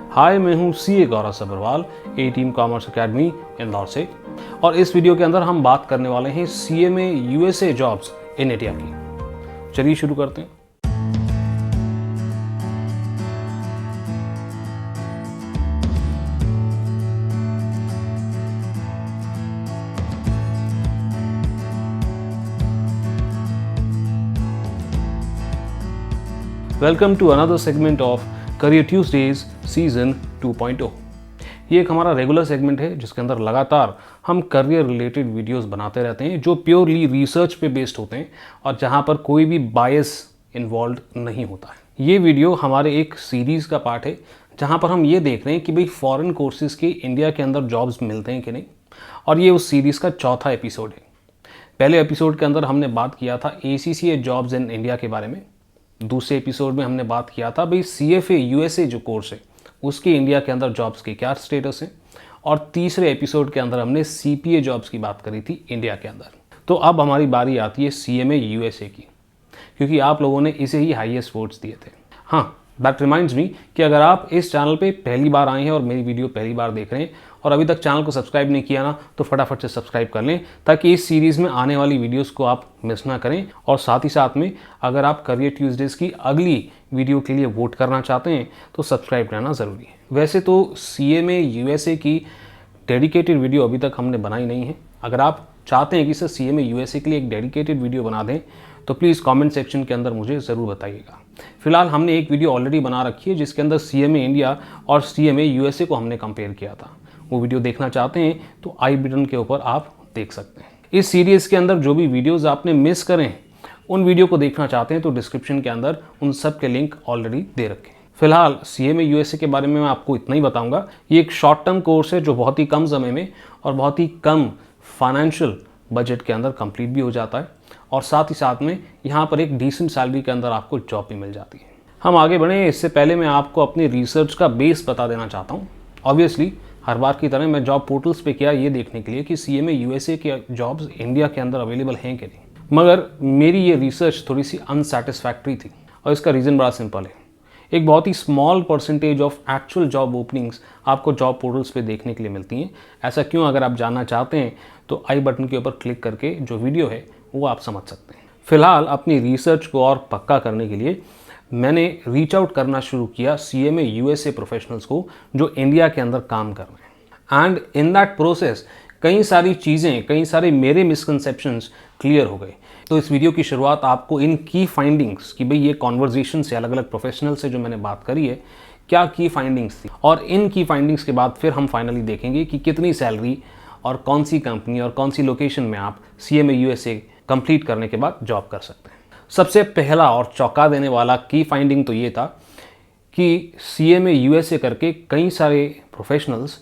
हाय, मैं हूँ सीए गौरव सब्रवाल, ए team commerce academy Indore से। और इस वीडियो के अंदर हम बात करने वाले हैं सीए में यूएसए जॉब्स इन इंडिया की। चलिए शुरू करते हैं। Welcome to another segment of career Tuesdays season 2.0। ये एक हमारा रेगुलर सेगमेंट है जिसके अंदर लगातार हम करियर रिलेटेड वीडियोस बनाते रहते हैं जो प्योरली रिसर्च पे बेस्ड होते हैं और जहां पर कोई भी बायस इन्वॉल्व नहीं होता है। ये वीडियो हमारे एक सीरीज़ का पार्ट है जहां पर हम ये देख रहे हैं कि भाई फॉरेन कोर्सेज के इंडिया के अंदर जॉब्स मिलते हैं कि नहीं, और ये उस सीरीज़ का चौथा एपिसोड है। पहले एपिसोड के अंदर हमने बात किया था ACCA जॉब्स इन इंडिया के बारे में। दूसरे एपिसोड में हमने बात किया था भाई CFA USA जो कोर्स है उसकी इंडिया के अंदर जॉब्स के क्या स्टेटस है, और तीसरे एपिसोड के अंदर हमने CPA जॉब्स की बात करी थी इंडिया के अंदर। तो अब हमारी बारी आती है CMA USA की, क्योंकि आप लोगों ने इसे ही हाईएस्ट वोट्स दिए थे। हाँ, दैट रिमाइंड्स मी कि अगर आप इस चैनल पे पहली बार आए हैं और मेरी वीडियो पहली बार देख रहे हैं और अभी तक चैनल को सब्सक्राइब नहीं किया ना, तो फटाफट से सब्सक्राइब कर लें ताकि इस सीरीज़ में आने वाली वीडियोस को आप मिस ना करें। और साथ ही साथ में अगर आप करियर ट्यूजडेज की अगली वीडियो के लिए वोट करना चाहते हैं तो सब्सक्राइब रहना ज़रूरी है। वैसे तो CMA USA की डेडिकेटेड वीडियो अभी तक हमने बनाई नहीं है। अगर आप चाहते हैं कि सर CMA USA के लिए एक डेडिकेटेड वीडियो बना दें तो प्लीज़ कमेंट सेक्शन के अंदर मुझे ज़रूर बताइएगा। फिलहाल हमने एक वीडियो ऑलरेडी बना रखी है जिसके अंदर CMA इंडिया और CMA USA को हमने कंपेयर किया था। वो वीडियो देखना चाहते हैं तो आई बटन के ऊपर आप देख सकते हैं। इस सीरीज़ के अंदर जो भी वीडियोस आपने मिस करें, उन वीडियो को देखना चाहते हैं तो डिस्क्रिप्शन के अंदर उन सब के लिंक ऑलरेडी दे रखे हैं। फिलहाल CMA USA के बारे में मैं आपको इतना ही बताऊंगा। ये एक शॉर्ट टर्म कोर्स है जो बहुत ही कम समय में और बहुत ही कम फाइनेंशियल बजट के अंदर कंप्लीट भी हो जाता है, और साथ ही साथ में यहाँ पर एक डिसेंट सैलरी के अंदर आपको जॉब भी मिल जाती है। हम आगे बढ़े इससे पहले मैं आपको अपनी रिसर्च का बेस बता देना चाहता हूँ। ऑब्वियसली हर बार की तरह मैं जॉब पोर्टल्स पे किया ये देखने के लिए कि CMA USA के जॉब्स इंडिया के अंदर अवेलेबल हैं कि नहीं, मगर मेरी ये रिसर्च थोड़ी सी अनसेटिस्फैक्ट्री थी, और इसका रीज़न बड़ा सिंपल है। एक बहुत ही small percentage of actual job openings आपको जॉब पोर्टल्स पे देखने के लिए मिलती हैं। ऐसा क्यों? अगर आप जानना चाहते हैं तो आई बटन के ऊपर क्लिक करके जो वीडियो है वो आप समझ सकते हैं। फिलहाल अपनी रिसर्च को और पक्का करने के लिए मैंने रीच आउट करना शुरू किया CMA USA प्रोफेशनल्स को जो इंडिया के अंदर काम कर रहे हैं, एंड इन दैट प्रोसेस कई सारी चीज़ें, कई सारे मेरे मिसकंसेप्शंस क्लियर हो गए। तो इस वीडियो की शुरुआत आपको इन की फाइंडिंग्स कि भाई ये कॉन्वर्जेशन से अलग अलग प्रोफेशनल से जो मैंने बात करी है क्या की फाइंडिंग्स थी, और इन की फाइंडिंग्स के बाद फिर हम फाइनली देखेंगे कि कितनी सैलरी और कौन सी कंपनी और कौन सी लोकेशन में आप CMA USA कंप्लीट करने के बाद जॉब कर सकते हैं। सबसे पहला और चौंका देने वाला की फाइंडिंग तो ये था कि CMA USA करके कई सारे प्रोफेशनल्स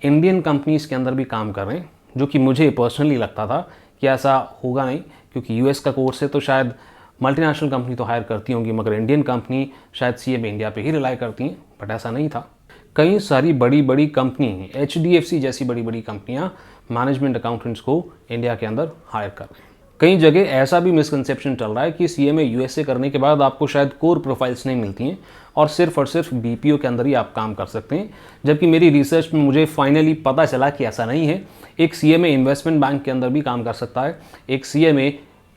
इंडियन कंपनीज़ के अंदर भी काम कर रहे हैं, जो कि मुझे पर्सनली लगता था कि ऐसा होगा नहीं, क्योंकि US का कोर्स है तो शायद मल्टीनेशनल कंपनी तो हायर करती होंगी, मगर इंडियन कंपनी शायद CMA इंडिया पे ही रिलाई करती हैं। बट ऐसा नहीं था। कई सारी बड़ी बड़ी कंपनी, HDFC जैसी बड़ी बड़ी कंपनियाँ मैनेजमेंट अकाउंटेंट्स को इंडिया के अंदर हायर कर रहे हैं। कई जगह ऐसा भी मिसकंसेप्शन चल रहा है कि CMA USA करने के बाद आपको शायद कोर प्रोफाइल्स नहीं मिलती हैं और सिर्फ BPO के अंदर ही आप काम कर सकते हैं, जबकि मेरी रिसर्च में मुझे फाइनली पता चला कि ऐसा नहीं है। एक CMA इन्वेस्टमेंट बैंक के अंदर भी काम कर सकता है, एक CMA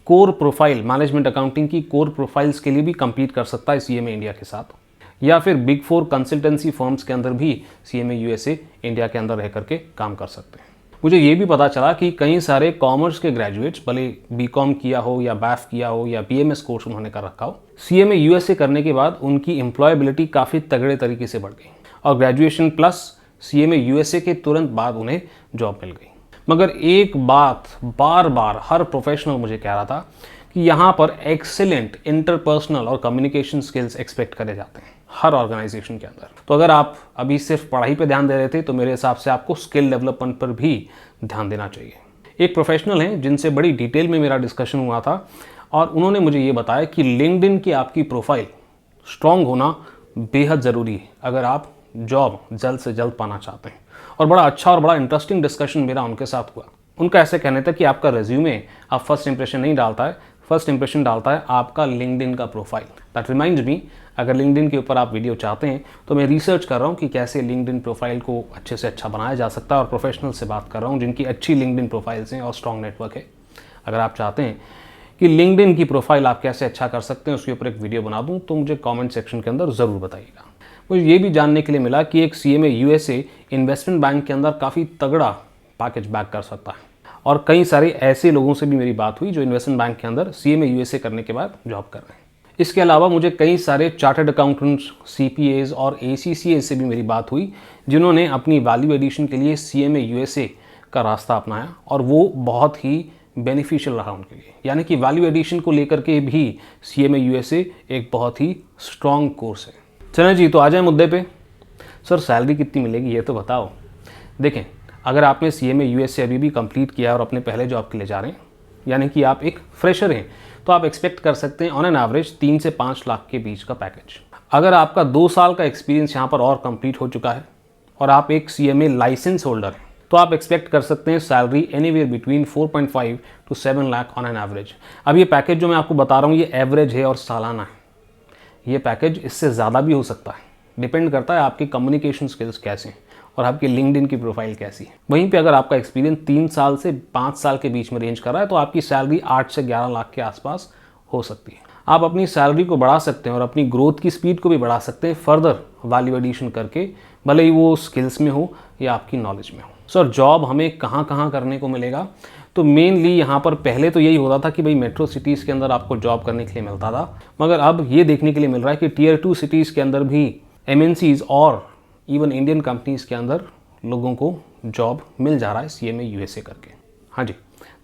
core profile management accounting की कोर प्रोफाइल्स के लिए भी कम्पीट कर सकता है CMA इंडिया के साथ, या फिर बिग 4 कंसल्टेंसी फर्म्स के अंदर भी CMA USA इंडिया के अंदर रह करके काम कर सकते हैं। मुझे ये भी पता चला कि कई सारे कॉमर्स के ग्रेजुएट्स, भले BCom किया हो या BAF किया हो या BMS कोर्स उन्होंने कर रखा हो, CMA USA करने के बाद उनकी एम्प्लॉयबिलिटी काफ़ी तगड़े तरीके से बढ़ गई और ग्रेजुएशन प्लस CMA USA के तुरंत बाद उन्हें जॉब मिल गई। मगर एक बात बार बार हर प्रोफेशनल मुझे कह रहा था कि यहाँ पर एक्सेलेंट इंटरपर्सनल और कम्युनिकेशन स्किल्स एक्सपेक्ट करे जाते हैं हर ऑर्गेनाइजेशन के अंदर। तो अगर आप अभी सिर्फ पढ़ाई पे ध्यान दे रहे थे तो मेरे हिसाब से आपको स्किल डेवलपमेंट पर भी ध्यान देना चाहिए। एक प्रोफेशनल हैं जिनसे बड़ी डिटेल में मेरा डिस्कशन हुआ था और उन्होंने मुझे ये बताया कि लिंक्डइन की आपकी प्रोफाइल स्ट्रांग होना बेहद ज़रूरी है अगर आप जॉब जल्द से जल्द पाना चाहते हैं। और बड़ा अच्छा और बड़ा इंटरेस्टिंग डिस्कशन मेरा उनके साथ हुआ। उनका ऐसे कहने था कि आपका रेज्यूमे आप फर्स्ट इंप्रेशन नहीं डालता है, फर्स्ट इंप्रेशन डालता है आपका लिंक्डइन का प्रोफाइल। दैट रिमाइंड्स मी, अगर लिंक्डइन के ऊपर आप वीडियो चाहते हैं तो मैं रिसर्च कर रहा हूँ कि कैसे लिंक्डइन प्रोफाइल को अच्छे से अच्छा बनाया जा सकता है, और प्रोफेशनल से बात कर रहा हूँ जिनकी अच्छी लिंक्डइन प्रोफाइल्स हैं और स्ट्रॉन्ग नेटवर्क है। अगर आप चाहते हैं कि लिंक्डइन की प्रोफाइल आप कैसे अच्छा कर सकते हैं उसके ऊपर एक वीडियो बना दूँ तो मुझे कॉमेंट सेक्शन के अंदर ज़रूर बताइएगा। मुझे ये भी जानने के लिए मिला कि एक CMA USA इन्वेस्टमेंट बैंक के अंदर काफ़ी तगड़ा पैकेज बैक कर सकता है, और कई सारे ऐसे लोगों से भी मेरी बात हुई जो इन्वेस्टमेंट बैंक के अंदर CMA USA करने के बाद जॉब कर रहे हैं। इसके अलावा मुझे कई सारे चार्टर्ड अकाउंटेंट्स, CPAs और ACCA से भी मेरी बात हुई जिन्होंने अपनी वैल्यू एडिशन के लिए CMA USA का रास्ता अपनाया, और वो बहुत ही बेनिफिशियल रहा उनके लिए। यानी कि वैल्यू एडिशन को लेकर के भी CMA USA एक बहुत ही स्ट्रॉन्ग कोर्स है। चलें जी, तो आ जाए मुद्दे पे। सर सैलरी कितनी मिलेगी ये तो बताओ। देखें, अगर आपने CMA USA अभी भी कंप्लीट किया है और अपने पहले जॉब के लिए जा रहे हैं, यानी कि आप एक फ्रेशर हैं, तो आप एक्सपेक्ट कर सकते हैं ऑन एन एवरेज 3 से 5 लाख के बीच का पैकेज। अगर आपका 2 साल का एक्सपीरियंस यहाँ पर और कंप्लीट हो चुका है और आप एक CMA लाइसेंस होल्डर हैं, तो आप एक्सपेक्ट कर सकते हैं salary anywhere between 4.5 to 7 lakh on an average. अब ये पैकेज जो मैं आपको बता रहा हूँ ये एवरेज है और सालाना है। ये पैकेज इससे ज़्यादा भी हो सकता है, डिपेंड करता है आपकी कम्युनिकेशन स्किल्स कैसे हैं और आपकी लिंक्डइन की प्रोफाइल कैसी है। वहीं पे अगर आपका एक्सपीरियंस 3 साल से 5 साल के बीच में रेंज कर रहा है तो आपकी सैलरी 8 से 11 लाख के आसपास हो सकती है। आप अपनी सैलरी को बढ़ा सकते हैं और अपनी ग्रोथ की स्पीड को भी बढ़ा सकते हैं फर्दर वैल्यू एडिशन करके, भले ही वो स्किल्स में हो या आपकी नॉलेज में हो। सर जॉब हमें कहाँ कहाँ करने को मिलेगा? तो मेनली यहाँ पर पहले तो यही होता था कि भाई मेट्रो सिटीज़ के अंदर आपको जॉब करने के लिए मिलता था, मगर अब ये देखने के लिए मिल रहा है कि Tier 2 सिटीज़ के अंदर भी MNCs और इवन इंडियन कंपनीज़ के अंदर लोगों को जॉब मिल जा रहा है CMA USA करके। हाँ जी,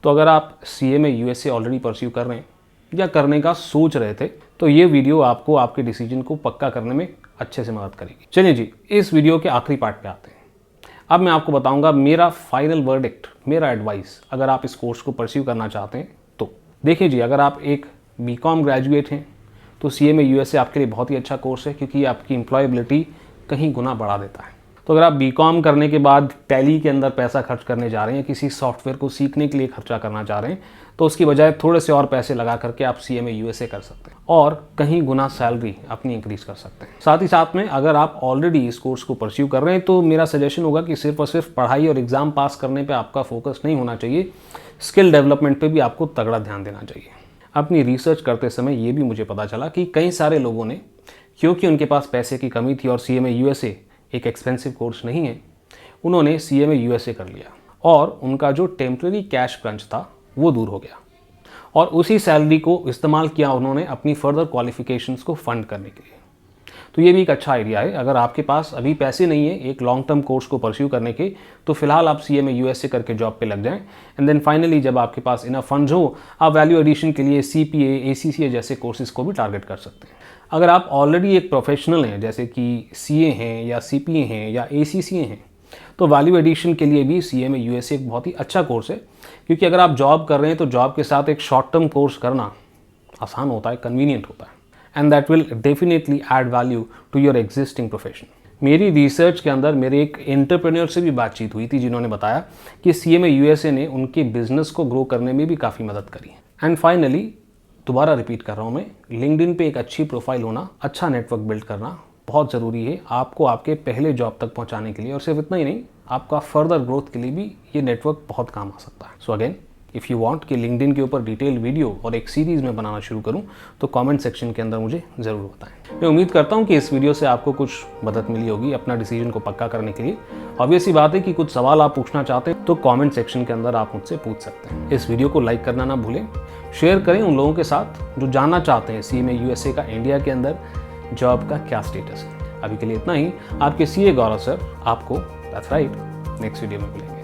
तो अगर आप CMA USA ऑलरेडी परस्यू कर रहे हैं या करने का सोच रहे थे तो ये वीडियो आपको आपके डिसीजन को पक्का करने में अच्छे से मदद करेगी। चलिए जी, इस वीडियो के आखिरी पार्ट पे आते हैं। अब मैं आपको बताऊंगा मेरा फाइनल वर्डिक्ट, मेरा एडवाइस अगर आप इस कोर्स को परस्यू करना चाहते हैं तो। देखिए जी, अगर आप एक BCom ग्रेजुएट हैं तो CMA USA आपके लिए बहुत ही अच्छा कोर्स है, क्योंकि आपकी एम्प्लॉयबिलिटी कहीं गुना बढ़ा देता है। तो अगर आप BCom करने के बाद टैली के अंदर पैसा खर्च करने जा रहे हैं, किसी सॉफ्टवेयर को सीखने के लिए खर्चा करना चाह रहे हैं, तो उसकी बजाय थोड़े से और पैसे लगा करके आप CMA USA कर सकते हैं और कहीं गुना सैलरी अपनी इंक्रीज कर सकते हैं। साथ ही साथ में अगर आप ऑलरेडी इस कोर्स को परस्यू कर रहे हैं तो मेरा सजेशन होगा कि सिर्फ और सिर्फ पढ़ाई और एग्जाम पास करने पर आपका फोकस नहीं होना चाहिए, स्किल डेवलपमेंट पर भी आपको तगड़ा ध्यान देना चाहिए। अपनी रिसर्च करते समय ये भी मुझे पता चला कि कई सारे लोगों ने, क्योंकि उनके पास पैसे की कमी थी और CMA USA एक एक्सपेंसिव कोर्स नहीं है, उन्होंने CMA USA कर लिया और उनका जो टेम्प्रेरी कैश क्रंच था वो दूर हो गया, और उसी सैलरी को इस्तेमाल किया उन्होंने अपनी फर्दर क्वालिफिकेशंस को फंड करने के लिए। तो ये भी एक अच्छा आइडिया है। अगर आपके पास अभी पैसे नहीं है एक लॉन्ग टर्म कोर्स को परस्यू करने के, तो फिलहाल आप CMA USA करके जॉब पे लग जाएं, एंड देन फाइनली जब आपके पास इनफ फंड्स हो आप वैल्यू एडिशन के लिए CPA, ACCA जैसे कोर्सेज को भी टारगेट कर सकते हैं। अगर आप ऑलरेडी एक प्रोफेशनल हैं, जैसे कि CA हैं या CPA हैं या ACCA हैं, तो वैल्यू एडिशन के लिए भी CMA USA एक बहुत ही अच्छा कोर्स है, क्योंकि अगर आप जॉब कर रहे हैं तो जॉब के साथ एक शॉर्ट टर्म कोर्स करना आसान होता है, कन्वीनियंट होता है, and that will definitely add value to your existing profession. मेरी रिसर्च के अंदर मेरे एक एंटरप्रेन्योर से भी बातचीत हुई थी जिन्होंने बताया कि CMA USA ने उनके बिजनेस को ग्रो करने में भी काफ़ी मदद करी। एंड फाइनली दोबारा रिपीट कर रहा हूँ मैं, लिंक्डइन पे एक अच्छी प्रोफाइल होना, अच्छा नेटवर्क बिल्ड करना बहुत ज़रूरी है आपको आपके पहले जॉब तक पहुँचाने के लिए, और सिर्फ इतना ही नहीं, आपका फर्दर ग्रोथ के लिए भी ये नेटवर्क बहुत काम आ सकता है। So again, if you want कि लिंक्डइन के ऊपर डिटेल वीडियो और एक सीरीज़ में बनाना शुरू करूं तो कमेंट सेक्शन के अंदर मुझे ज़रूर बताएं। मैं उम्मीद करता हूं कि इस वीडियो से आपको कुछ मदद मिली होगी अपना डिसीजन को पक्का करने के लिए। ऑब्वियस सी बात है कि कुछ सवाल आप पूछना चाहते हैं तो कमेंट सेक्शन के अंदर आप मुझसे पूछ सकते हैं। इस वीडियो को लाइक करना ना भूलें, शेयर करें उन लोगों के साथ जो जानना चाहते हैं CMA USA का इंडिया के अंदर जॉब का क्या स्टेटस है। अभी के लिए इतना ही। आपके CA गौरव सर आपको दैट्स राइट नेक्स्ट वीडियो में मिलेंगे।